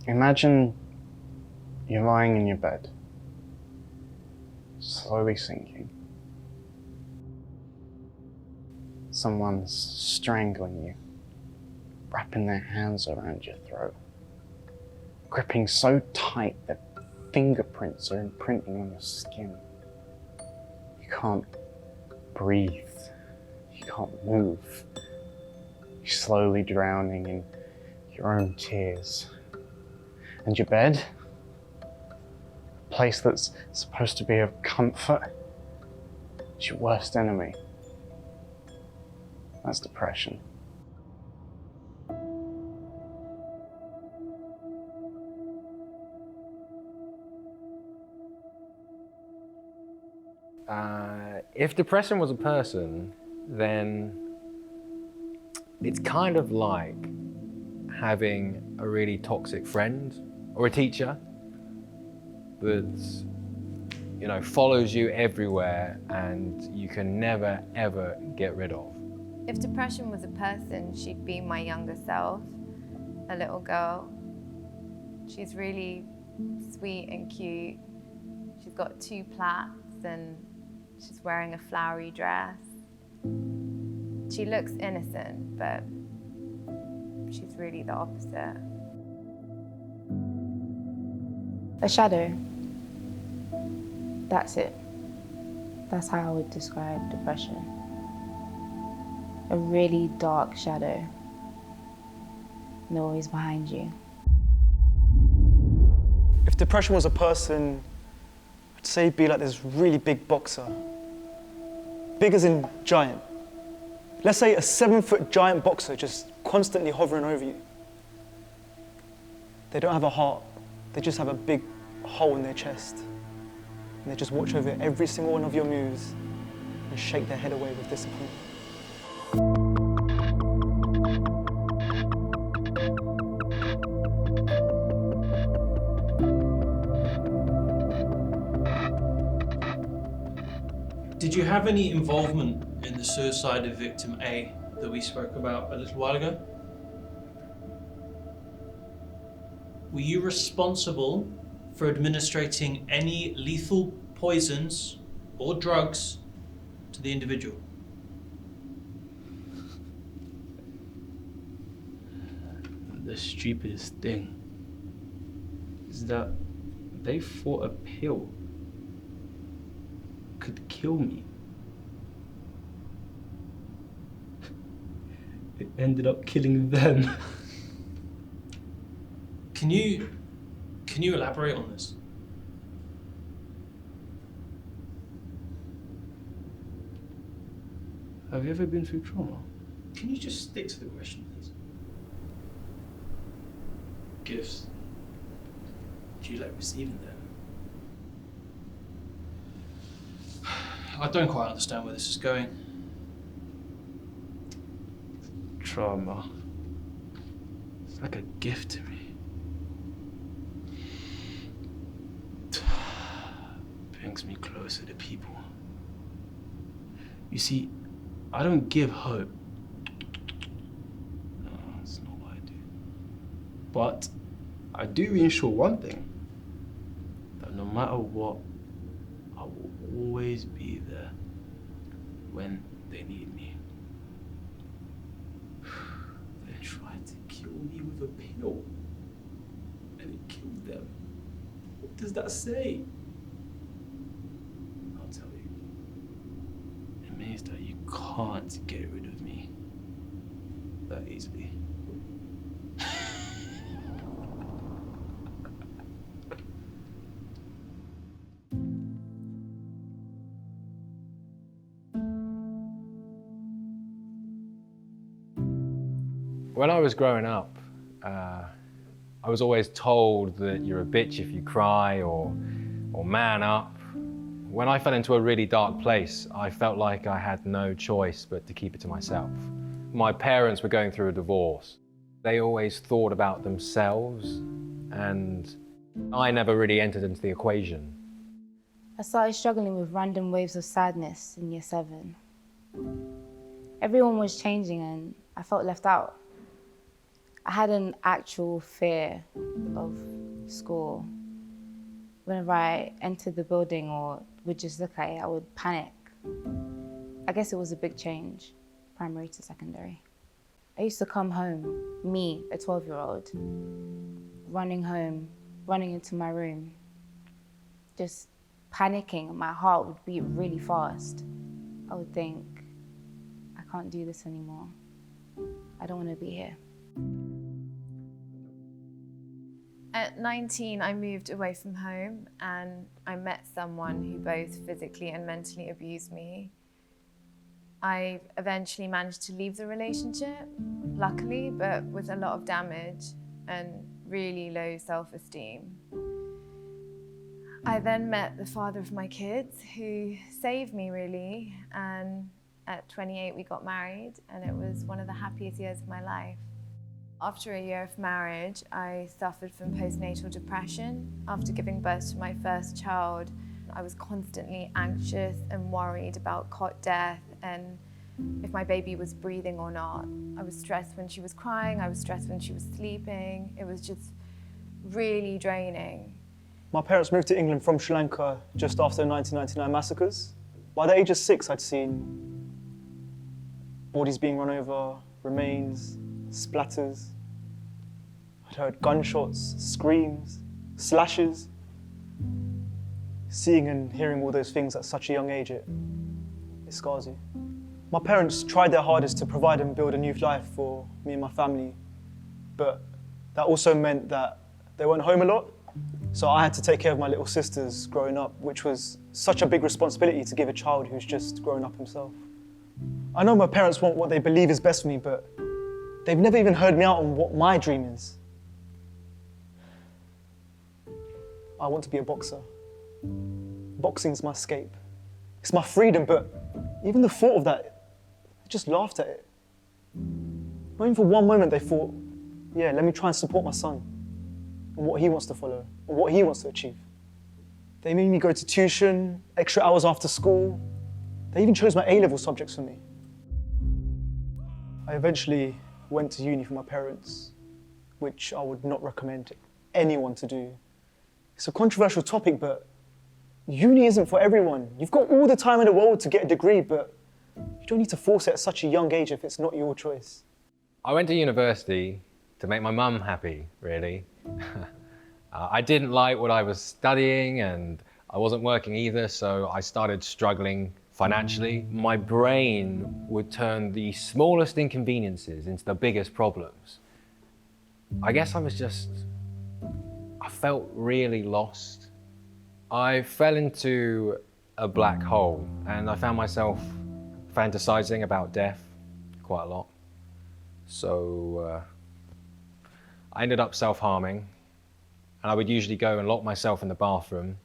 Imagine you're lying in your bed, slowly sinking. Someone's strangling you, wrapping their hands around your throat, gripping so tight that fingerprints are imprinting on your skin. You can't breathe, you can't move. You're slowly drowning in your own tears. And your bed, a place that's supposed to be of comfort, is your worst enemy. That's depression. If depression was a person, then it's kind of like having a really toxic friend or a teacher that, you know, follows you everywhere and you can never, ever get rid of. If depression was a person, she'd be my younger self, a little girl. She's really sweet and cute. She's got 2 plaits and she's wearing a flowery dress. She looks innocent, but she's really the opposite. A shadow. That's it. That's how I would describe depression. A really dark shadow. And they're always behind you. If depression was a person, I'd say it'd be like this really big boxer. Big as in giant. Let's say a 7-foot giant boxer just constantly hovering over you. They don't have a heart, they just have a big hole in their chest. And they just watch over every single one of your moves and shake their head away with disappointment. Did you have any involvement in the suicide of victim A that we spoke about a little while ago? Were you responsible for administrating any lethal poisons or drugs to the individual? The stupidest thing is that they thought a pill could kill me. It ended up killing them. Can you elaborate on this? Have you ever been through trauma? Can you just stick to the question, please? Gifts. Do you like receiving them? I don't quite understand where this is going. Trauma. It's like a gift to me. Brings me closer to people. You see, I don't give hope. No, that's not what I do. But I do ensure one thing, that no matter what, I will always be there when they need me. They tried to kill me with a pill, and it killed them. What does that say? I'll tell you. It means that you can't get rid of me that easily. When I was growing up, I was always told that you're a bitch if you cry or man up. When I fell into a really dark place, I felt like I had no choice but to keep it to myself. My parents were going through a divorce. They always thought about themselves, and I never really entered into the equation. I started struggling with random waves of sadness in year 7. Everyone was changing and I felt left out. I had an actual fear of school. Whenever I entered the building or would just look at it, I would panic. I guess it was a big change, primary to secondary. I used to come home, me, a 12-year-old, running home, running into my room, just panicking, and my heart would beat really fast. I would think, I can't do this anymore. I don't want to be here. At 19, I moved away from home and I met someone who both physically and mentally abused me. I eventually managed to leave the relationship, luckily, but with a lot of damage and really low self-esteem. I then met the father of my kids who saved me really, and at 28 we got married and it was one of the happiest years of my life. After a year of marriage, I suffered from postnatal depression. After giving birth to my first child, I was constantly anxious and worried about cot death and if my baby was breathing or not. I was stressed when she was crying, I was stressed when she was sleeping. It was just really draining. My parents moved to England from Sri Lanka just after the 1999 massacres. By the age of 6, I'd seen bodies being run over, remains, splatters. I'd heard gunshots, screams, slashes. Seeing and hearing all those things at such a young age, it scars you. My parents tried their hardest to provide and build a new life for me and my family, but that also meant that they weren't home a lot, so I had to take care of my little sisters growing up, which was such a big responsibility to give a child who's just grown up himself. I know my parents want what they believe is best for me, but they've never even heard me out on what my dream is. I want to be a boxer. Boxing's my escape. It's my freedom, but even the thought of that, I just laughed at it. Not even for one moment they thought, yeah, let me try and support my son and what he wants to follow or what he wants to achieve. They made me go to tuition, extra hours after school. They even chose my A-level subjects for me. I eventually went to uni for my parents, which I would not recommend anyone to do. It's a controversial topic, but uni isn't for everyone. You've got all the time in the world to get a degree, but you don't need to force it at such a young age if it's not your choice. I went to university to make my mum happy, really. I didn't like what I was studying and I wasn't working either, so I started struggling financially. My brain would turn the smallest inconveniences into the biggest problems. I guess I felt really lost. I fell into a black hole and I found myself fantasizing about death quite a lot. So I ended up self-harming, and I would usually go and lock myself in the bathroom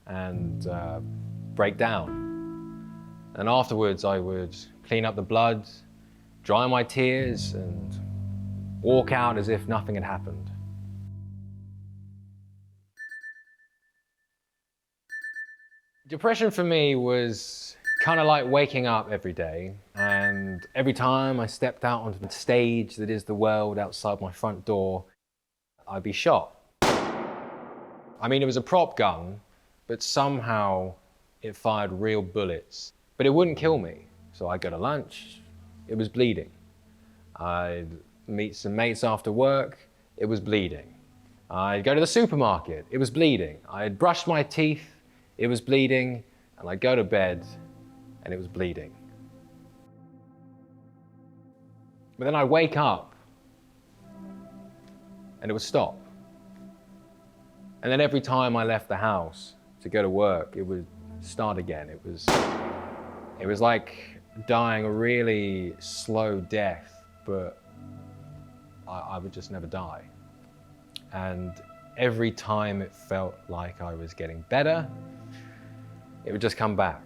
and break down. And afterwards I would clean up the blood, dry my tears and walk out as if nothing had happened. Depression for me was kind of like waking up every day, and every time I stepped out onto the stage that is the world outside my front door, I'd be shot. I mean, it was a prop gun, but somehow it fired real bullets. But it wouldn't kill me. So I'd go to lunch, it was bleeding. I'd meet some mates after work, it was bleeding. I'd go to the supermarket, it was bleeding. I'd brush my teeth, it was bleeding, and I'd go to bed, and it was bleeding. But then I'd wake up, and it would stop. And then every time I left the house to go to work, it would start again. It was like dying a really slow death, but I would just never die. And every time it felt like I was getting better, it would just come back.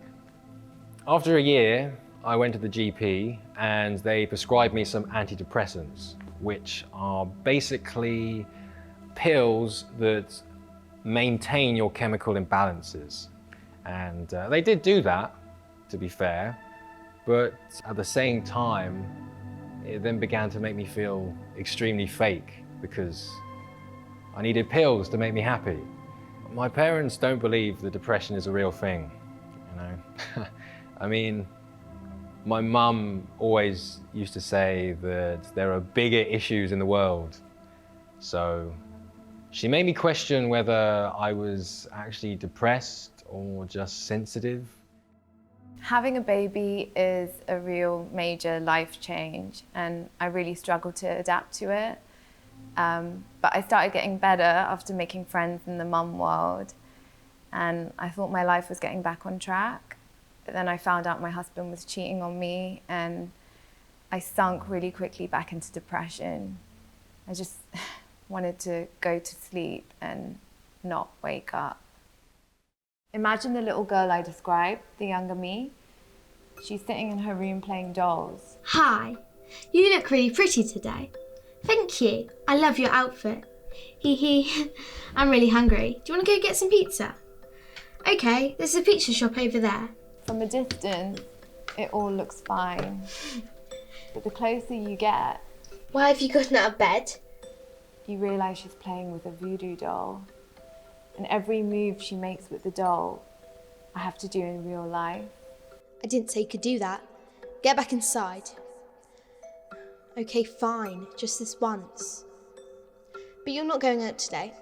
After a year, I went to the GP and they prescribed me some antidepressants, which are basically pills that maintain your chemical imbalances. And they did do that, to be fair, but at the same time, it then began to make me feel extremely fake because I needed pills to make me happy. My parents don't believe that depression is a real thing, you know. I mean, my mum always used to say that there are bigger issues in the world. So she made me question whether I was actually depressed or just sensitive. Having a baby is a real major life change, and I really struggled to adapt to it. But I started getting better after making friends in the mum world, and I thought my life was getting back on track. But then I found out my husband was cheating on me, and I sunk really quickly back into depression. I just wanted to go to sleep and not wake up. Imagine the little girl I described, the younger me. She's sitting in her room playing dolls. Hi, you look really pretty today. Thank you. I love your outfit. Hee hee. I'm really hungry. Do you want to go get some pizza? Okay, there's a pizza shop over there. From a distance, it all looks fine. But the closer you get, Why have you gotten out of bed? you realise she's playing with a voodoo doll. And every move she makes with the doll, I have to do in real life. I didn't say you could do that. Get back inside. Okay, fine. Just this once. But you're not going out today.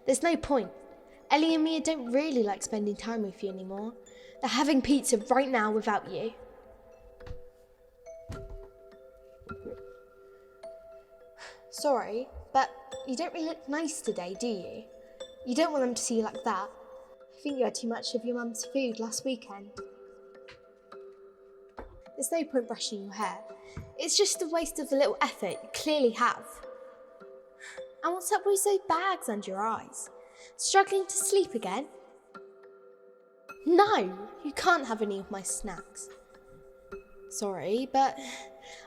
There's no point. Ellie and Mia don't really like spending time with you anymore. They're having pizza right now without you. Sorry, but you don't really look nice today, do you? You don't want them to see you like that. I think you had too much of your mum's food last weekend. There's no point brushing your hair. It's just a waste of the little effort you clearly have. And what's up with those bags under your eyes? Struggling to sleep again? No, you can't have any of my snacks. Sorry, but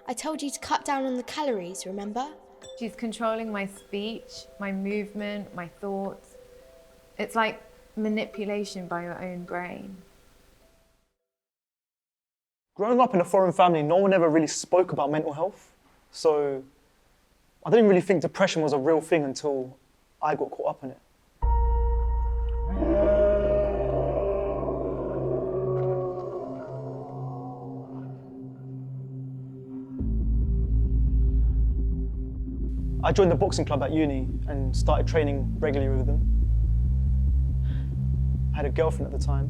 I told you to cut down on the calories, remember? She's controlling my speech, my movement, my thoughts. It's like manipulation by your own brain. Growing up in a foreign family, no one ever really spoke about mental health. So I didn't really think depression was a real thing until I got caught up in it. I joined the boxing club at uni and started training regularly with them. I had a girlfriend at the time.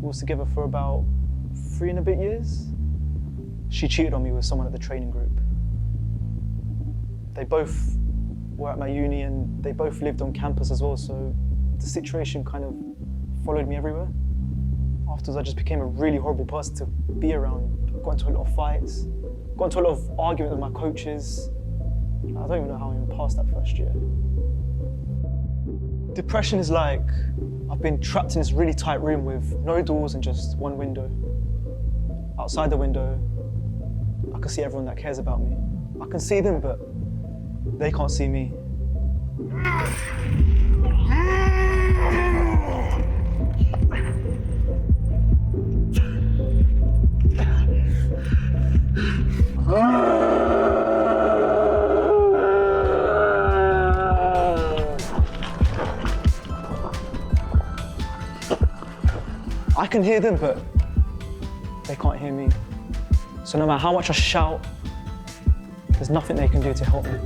We were together for about 3 and a bit years. She cheated on me with someone at the training group. They both were at my uni and they both lived on campus as well, so the situation kind of followed me everywhere. Afterwards, I just became a really horrible person to be around. I got into a lot of fights, got into a lot of arguments with my coaches. I don't even know how I even passed that first year. Depression is like I've been trapped in this really tight room with no doors and just one window. Outside the window, I can see everyone that cares about me. I can see them, but they can't see me. I can hear them, but they can't hear me. So no matter how much I shout, there's nothing they can do to help me.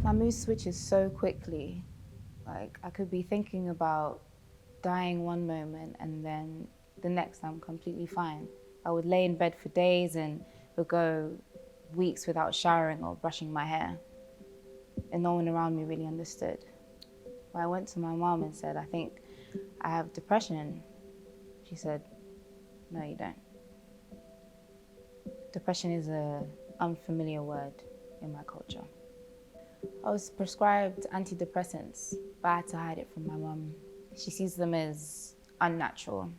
My mood switches so quickly. Like, I could be thinking about dying one moment and then the next I'm completely fine. I would lay in bed for days and it would go weeks without showering or brushing my hair. And no one around me really understood. But I went to my mom and said, I think I have depression. She said, no, you don't. Depression is an unfamiliar word in my culture. I was prescribed antidepressants, but I had to hide it from my mum. She sees them as unnatural.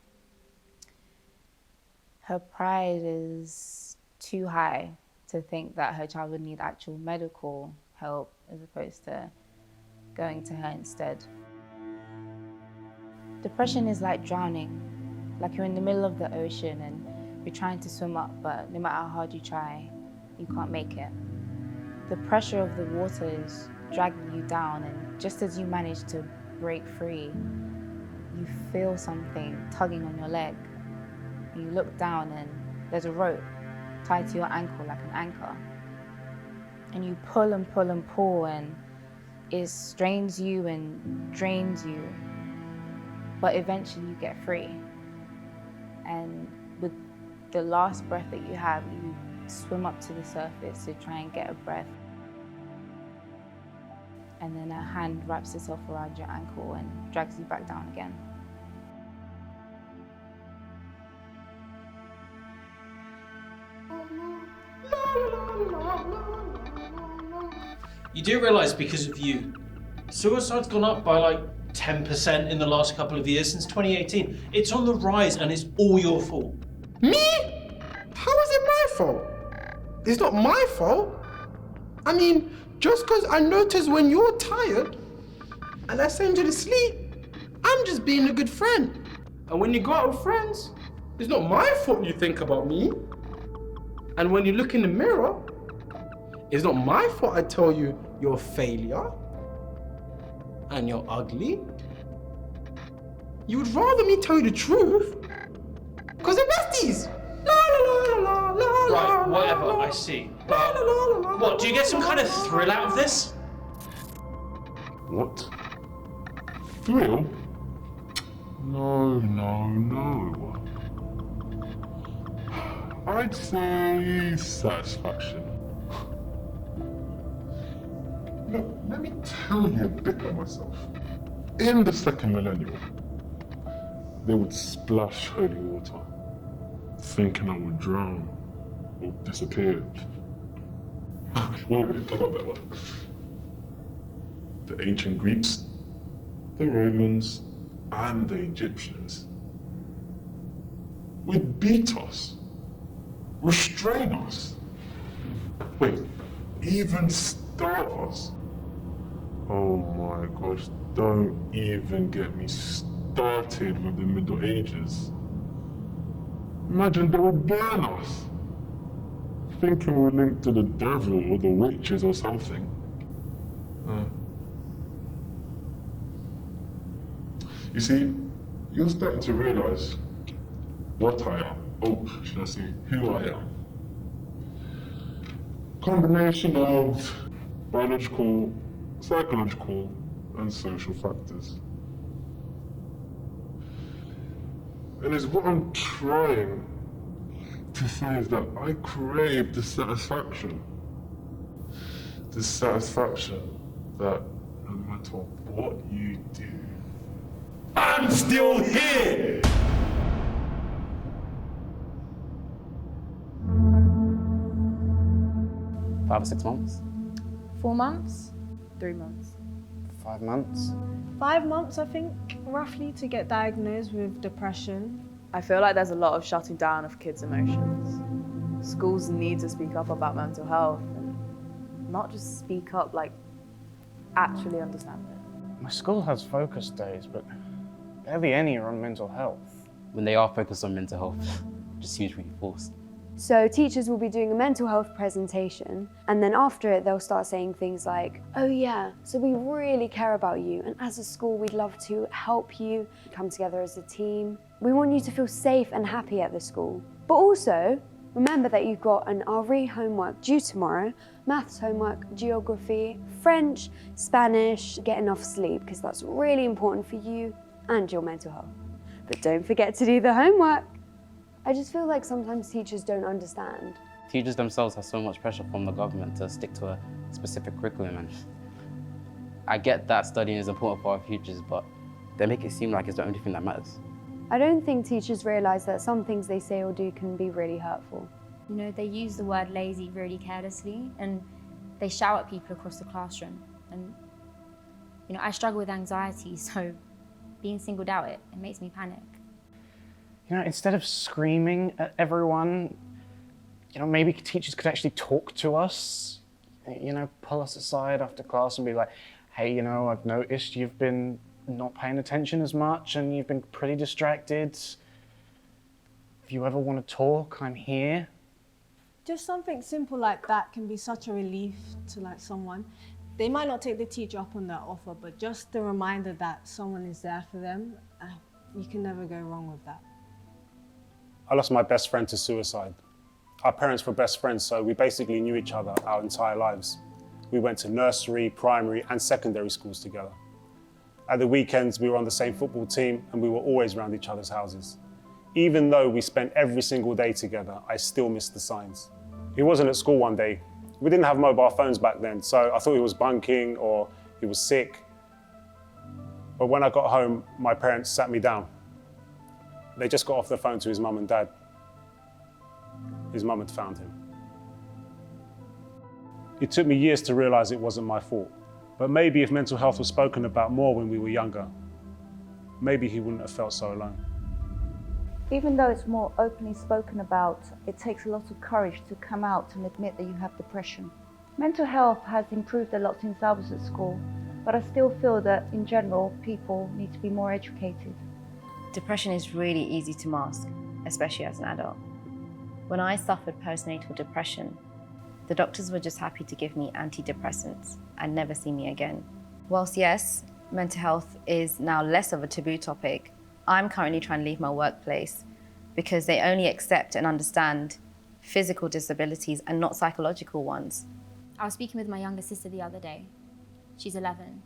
Her pride is too high to think that her child would need actual medical help as opposed to going to her instead. Depression is like drowning, like you're in the middle of the ocean and you're trying to swim up, but no matter how hard you try, you can't make it. The pressure of the water is dragging you down, and just as you manage to break free, you feel something tugging on your leg. And you look down and there's a rope tied to your ankle like an anchor. And you pull and pull and pull, and it strains you and drains you. But eventually you get free. And with the last breath that you have, you swim up to the surface to try and get a breath. And then a hand wraps itself around your ankle and drags you back down again. You do realise because of you, suicide's gone up by like 10% in the last couple of years since 2018. It's on the rise and it's all your fault. Me? How is it my fault? It's not my fault. I mean, just because I notice when you're tired and I send you to sleep, I'm just being a good friend. And when you go out with friends, it's not my fault you think about me. And when you look in the mirror, it's not my fault I tell you you're a failure and you're ugly. You would rather me tell you the truth because they're besties. Right, whatever, I see. What, do you get some kind of thrill out of this? What? Thrill? No. I'd say satisfaction. Look, let me tell you a bit about myself. In the second millennium, they would splash holy water, thinking I would drown or disappear. Well, the ancient Greeks, the Romans, and the Egyptians would beat us, restrain us, even starve us. Oh my gosh, don't even get me started with the Middle Ages. Imagine they would burn us, thinking we're linked to the devil or the witches or something. You see, you're starting to realize what I am. Oh, should I say who I am? Combination of biological, psychological, and social factors. And it's what I'm trying to say is that I crave the satisfaction that no matter what you do, I'm still here! 5 or 6 months? 4 months? 3 months. 5 months? 5 months, I think, roughly, to get diagnosed with depression. I feel like there's a lot of shutting down of kids' emotions. Schools need to speak up about mental health and not just speak up, like actually understand it. My school has focus days, but barely any are on mental health. When they are focused on mental health, it just seems really forced. So teachers will be doing a mental health presentation, and then after it they'll start saying things like, oh yeah, so we really care about you, and as a school we'd love to help you come together as a team. We want you to feel safe and happy at the school. But also, remember that you've got an RE homework due tomorrow, maths homework, geography, French, Spanish. Get enough sleep, because that's really important for you and your mental health. But don't forget to do the homework. I just feel like sometimes teachers don't understand. Teachers themselves have so much pressure from the government to stick to a specific curriculum, and I get that studying is important for our futures, but they make it seem like it's the only thing that matters. I don't think teachers realise that some things they say or do can be really hurtful. You know, they use the word lazy really carelessly, and they shout at people across the classroom. And, you know, I struggle with anxiety, so being singled out, it makes me panic. You know, instead of screaming at everyone, you know, maybe teachers could actually talk to us, you know, pull us aside after class and be like, hey, you know, I've noticed you've been not paying attention as much and you've been pretty distracted. If you ever want to talk, I'm here. Just something simple like that can be such a relief to like someone. They might not take the teacher up on that offer, but just the reminder that someone is there for them, you can never go wrong with that. I lost my best friend to suicide. Our parents were best friends, so we basically knew each other our entire lives. We went to nursery, primary, and secondary schools together. At the weekends, we were on the same football team, and we were always around each other's houses. Even though we spent every single day together, I still missed the signs. He wasn't at school one day. We didn't have mobile phones back then, so I thought he was bunking or he was sick. But when I got home, my parents sat me down. They just got off the phone to his mum and dad. His mum had found him. It took me years to realize it wasn't my fault. But maybe if mental health was spoken about more when we were younger, maybe he wouldn't have felt so alone. Even though it's more openly spoken about, it takes a lot of courage to come out and admit that you have depression. Mental health has improved a lot since I was at school, but I still feel that in general, people need to be more educated. Depression is really easy to mask, especially as an adult. When I suffered postnatal depression, the doctors were just happy to give me antidepressants and never see me again. Whilst yes, mental health is now less of a taboo topic, I'm currently trying to leave my workplace because they only accept and understand physical disabilities and not psychological ones. I was speaking with my younger sister the other day. She's 11.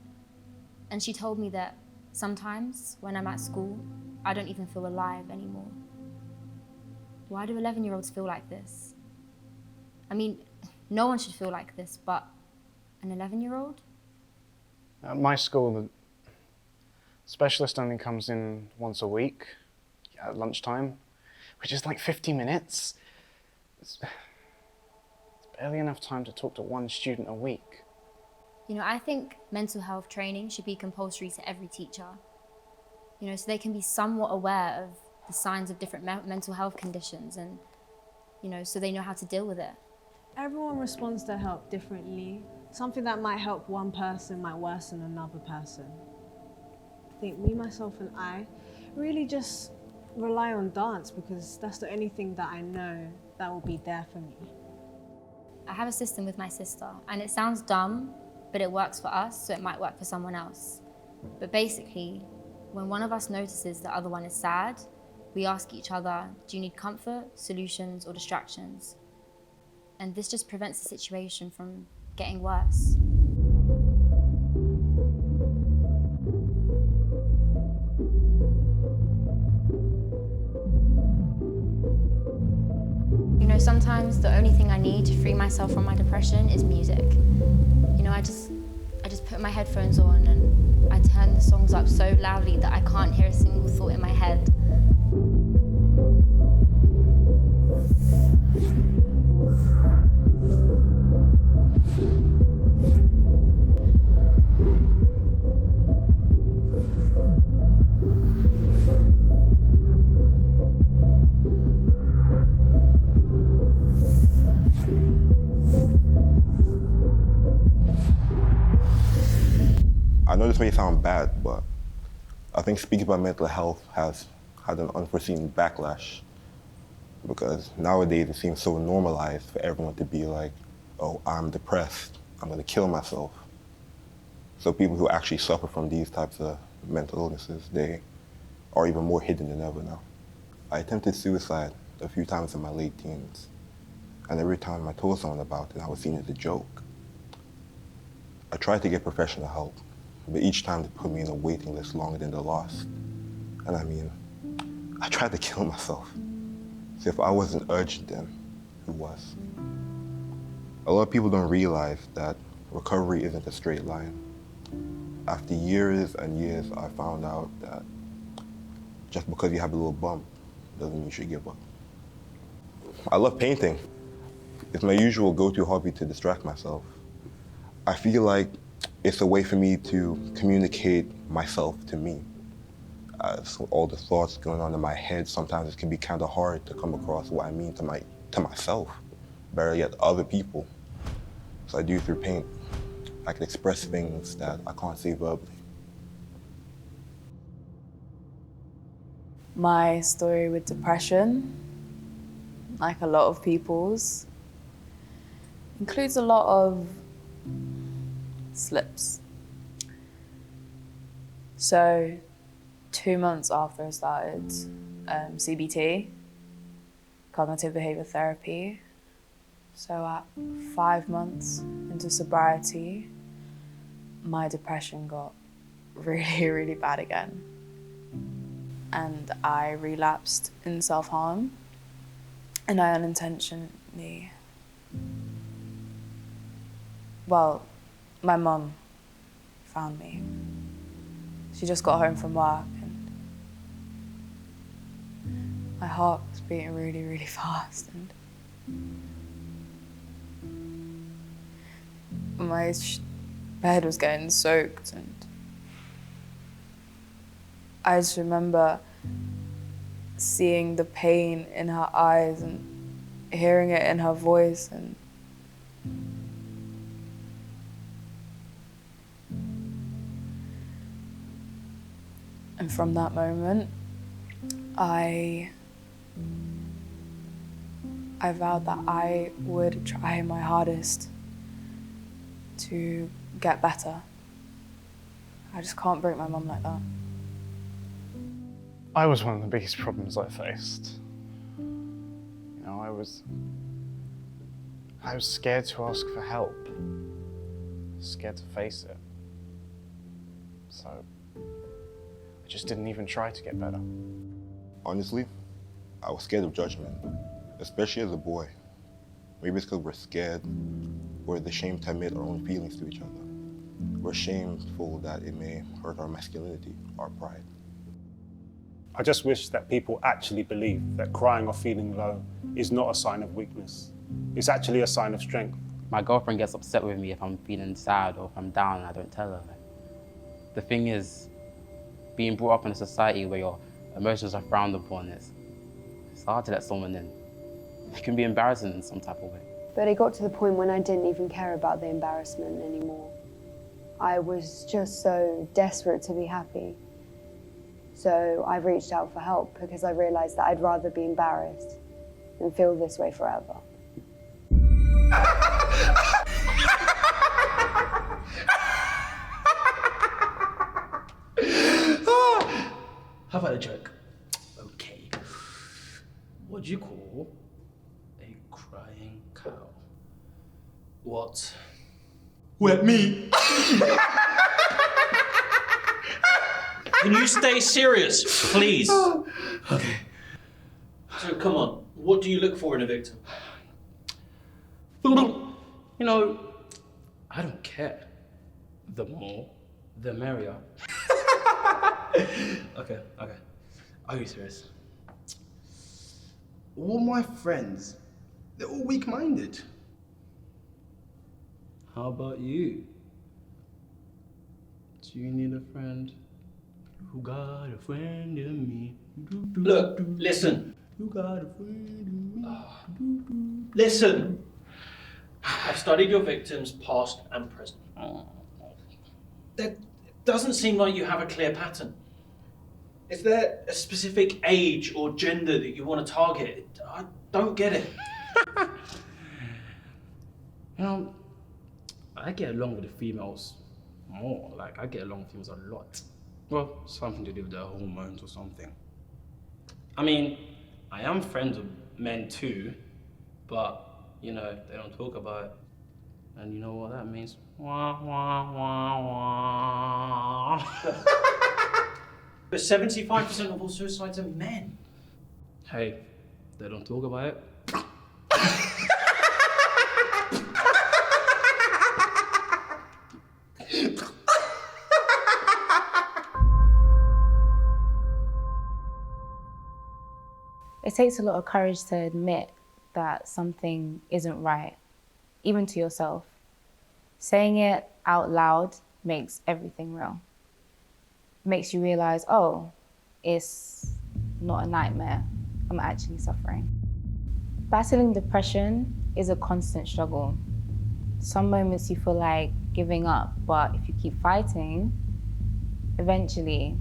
And she told me that sometimes when I'm at school, I don't even feel alive anymore. Why do 11-year-olds feel like this? I mean, no one should feel like this, but an 11-year-old? At my school, the specialist only comes in once a week at lunchtime, which is like 50 minutes. It's barely enough time to talk to one student a week. You know, I think mental health training should be compulsory to every teacher. You know, so they can be somewhat aware of the signs of different mental health conditions and, you know, so they know how to deal with it. Everyone responds to help differently. Something that might help one person might worsen another person. I think me, myself, and I really just rely on dance because that's the only thing that I know that will be there for me. I have a system with my sister, and it sounds dumb, but it works for us, so it might work for someone else. But basically, when one of us notices the other one is sad, we ask each other, do you need comfort, solutions, or distractions? And this just prevents the situation from getting worse. You know, sometimes the only thing I need to free myself from my depression is music. You know, I just put my headphones on and I turn the songs up so loudly that I can't hear a single thought in my head. I know this may sound bad, but I think speaking about mental health has had an unforeseen backlash because nowadays it seems so normalized for everyone to be like, oh, I'm depressed, I'm gonna kill myself. So people who actually suffer from these types of mental illnesses, they are even more hidden than ever now. I attempted suicide a few times in my late teens, and every time I told someone about it, I was seen as a joke. I tried to get professional help, but each time they put me in a waiting list longer than the last. And I mean, I tried to kill myself. So if I wasn't urgent then, who was? A lot of people don't realize that recovery isn't a straight line. After years and years, I found out that just because you have a little bump doesn't mean you should give up. I love painting. It's my usual go-to hobby to distract myself. I feel like it's a way for me to communicate myself to me. So all the thoughts going on in my head, sometimes it can be kind of hard to come across what I mean to myself, better yet other people. So I do through paint. I can express things that I can't say verbally. My story with depression, like a lot of people's, includes a lot of slips. So 2 months after I started CBT, cognitive behavior therapy, so at 5 months into sobriety, my depression got really, really bad again. And I relapsed in self-harm, and I unintentionally, well, my mum found me. She just got home from work and my heart was beating really, really fast, and my bed was getting soaked, and I just remember seeing the pain in her eyes and hearing it in her voice, and from that moment, I vowed that I would try my hardest to get better. I just can't break my mum like that. I was one of the biggest problems I faced. You know, I was scared to ask for help, scared to face it. So I just didn't even try to get better. Honestly, I was scared of judgment, especially as a boy. Maybe it's because we're scared, we're ashamed to admit our own feelings to each other. We're shameful that it may hurt our masculinity, our pride. I just wish that people actually believe that crying or feeling low is not a sign of weakness. It's actually a sign of strength. My girlfriend gets upset with me if I'm feeling sad or if I'm down and I don't tell her. The thing is, being brought up in a society where your emotions are frowned upon, it's hard to let someone in. It can be embarrassing in some type of way. But it got to the point when I didn't even care about the embarrassment anymore. I was just so desperate to be happy. So I reached out for help because I realized that I'd rather be embarrassed than feel this way forever. How about a joke? Okay. What do you call a crying cow? What? Wet me. Can you stay serious, please? Okay. So come on, what do you look for in a victim? You know, I don't care. The more, the merrier. Okay. Are you serious? All my friends, they're all weak-minded. How about you? Do you need a friend? Who got a friend in me? Look, listen. Who got a friend in me? Listen. I've studied your victims, past and present. There doesn't seem like you have a clear pattern. Is there a specific age or gender that you want to target? I don't get it. You know, I get along with the females more. Like, I get along with females a lot. Well, something to do with their hormones or something. I mean, I am friends with men too, but, you know, they don't talk about it. And you know what that means? Wah, wah, wah, wah. But 75% of all suicides are men. Hey, they don't talk about it. It takes a lot of courage to admit that something isn't right, even to yourself. Saying it out loud makes everything real. It makes you realize, oh, it's not a nightmare. I'm actually suffering. Battling depression is a constant struggle. Some moments you feel like giving up, but if you keep fighting, eventually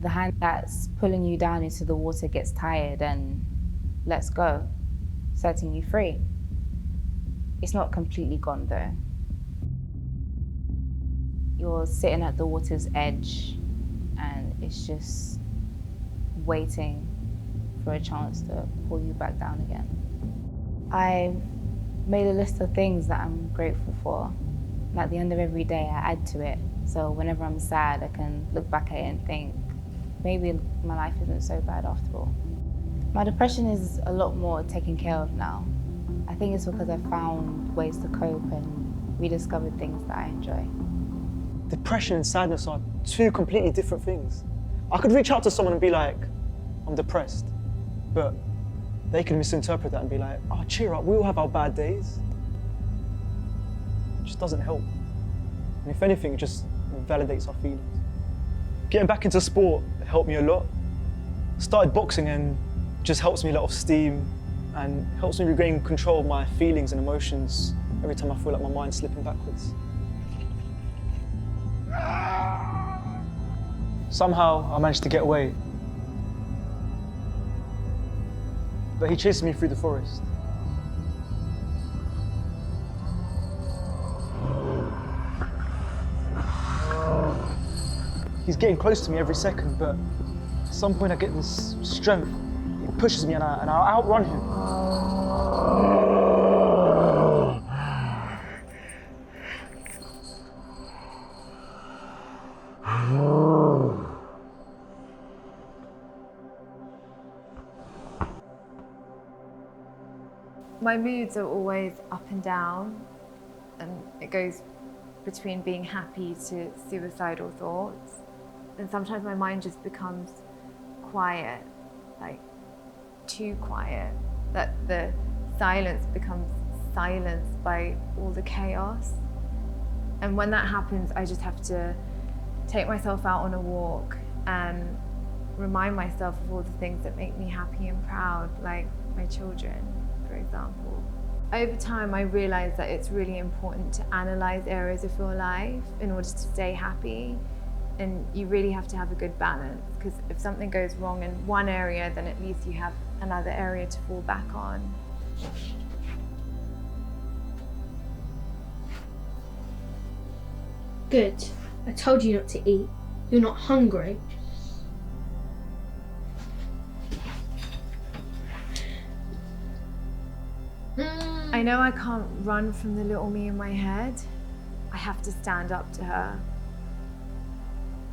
the hand that's pulling you down into the water gets tired and lets go, setting you free. It's not completely gone though. You're sitting at the water's edge and it's just waiting for a chance to pull you back down again. I made a list of things that I'm grateful for. And at the end of every day, I add to it. So whenever I'm sad, I can look back at it and think, maybe my life isn't so bad after all. My depression is a lot more taken care of now. I think it's because I've found ways to cope and rediscovered things that I enjoy. Depression and sadness are two completely different things. I could reach out to someone and be like, I'm depressed, but they can misinterpret that and be like, oh, cheer up, we all have our bad days. It just doesn't help. And if anything, it just validates our feelings. Getting back into sport helped me a lot. Started boxing and just helps me let off steam and helps me regain control of my feelings and emotions every time I feel like my mind's slipping backwards. Somehow I managed to get away. But he chased me through the forest. He's getting close to me every second, but at some point I get this strength. It pushes me and I outrun him. My moods are always up and down, and it goes between being happy to suicidal thoughts. And sometimes my mind just becomes quiet, like too quiet, that the silence becomes silenced by all the chaos. And when that happens, I just have to take myself out on a walk and remind myself of all the things that make me happy and proud, like my children, for example. Over time, I realized that it's really important to analyze areas of your life in order to stay happy. And you really have to have a good balance, because if something goes wrong in one area, then at least you have another area to fall back on. Good. I told you not to eat. You're not hungry. I know I can't run from the little me in my head. I have to stand up to her.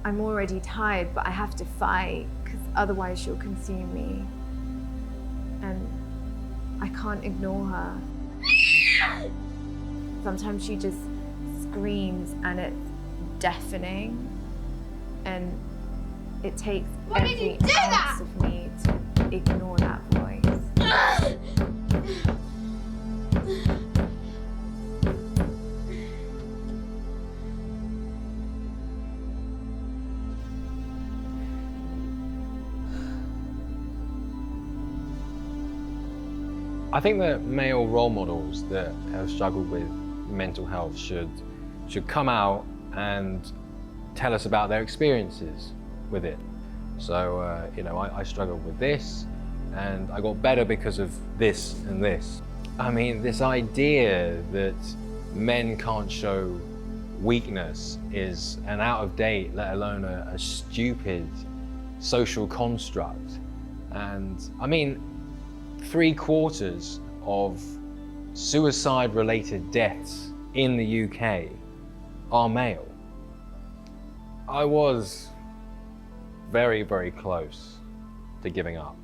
I'm already tired, but I have to fight, because otherwise she'll consume me. And I can't ignore her. Sometimes she just screams and it's deafening. And it takes every ounce of me to ignore that voice. I think that male role models that have struggled with mental health should come out and tell us about their experiences with it. So, you know, I struggled with this and I got better because of this and this. I mean, this idea that men can't show weakness is an out of date, let alone a stupid social construct. And I mean, 3/4 of suicide-related deaths in the UK are male. I was very, very close to giving up.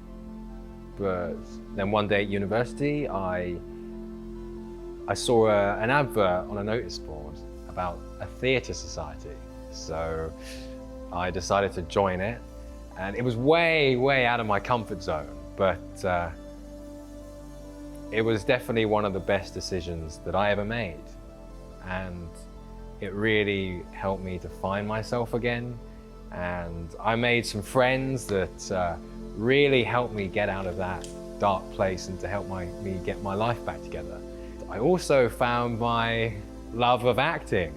But then one day at university, I saw an advert on a notice board about a theatre society. So I decided to join it. And it was way, way out of my comfort zone, but it was definitely one of the best decisions that I ever made. And it really helped me to find myself again. And I made some friends that really helped me get out of that dark place and to help me get my life back together. I also found my love of acting.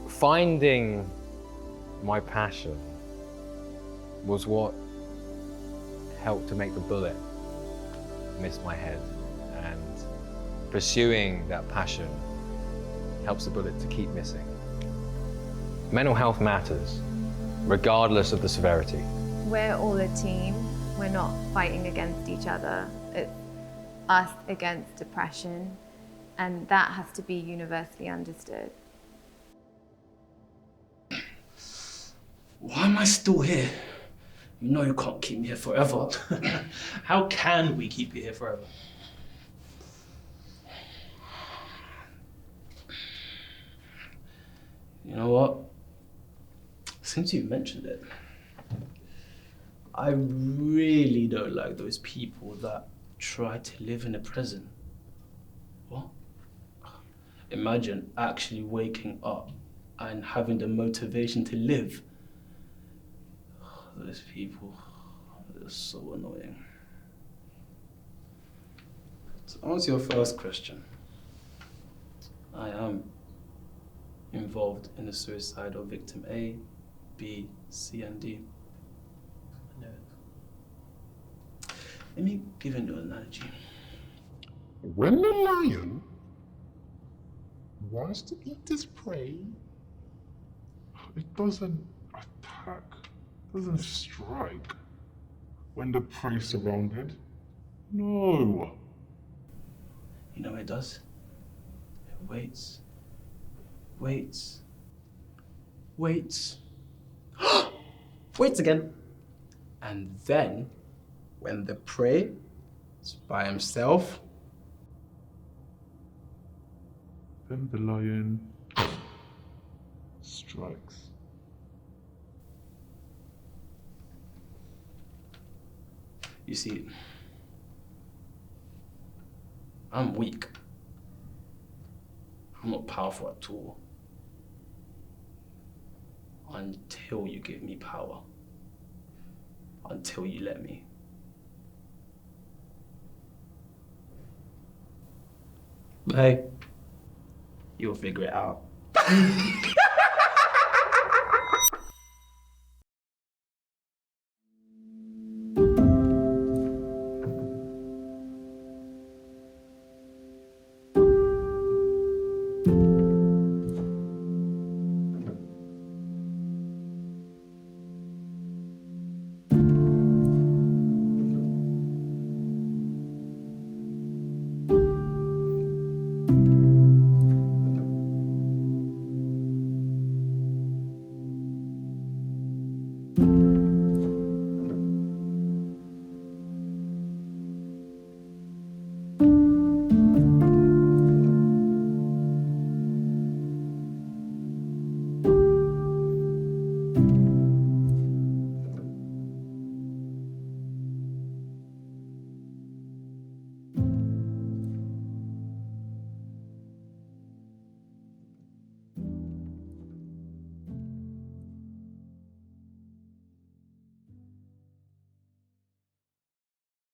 Finding my passion was what helped to make the bullet miss my head and pursuing that passion helps the bullet to keep missing. Mental health matters, regardless of the severity. We're all a team. We're not fighting against each other. It's us against depression, and that has to be universally understood. Why am I still here? You know you can't keep me here forever. How can we keep you here forever? You know what? Since you mentioned it, I really don't like those people that try to live in a prison. What? Imagine actually waking up and having the motivation to live. Those people, they're so annoying. To answer your first question, I am involved in the suicide of victim A, B, C, and D. I know it. Let me give you an analogy. When the lion wants to eat his prey, it doesn't attack, doesn't strike when the prey is surrounded. No. You know what it does? It waits, waits, waits, waits again. And then, when the prey is by himself, then the lion strikes. you see, I'm weak. I'm not powerful at all. Until you give me power. Until you let me. But hey, you'll figure it out.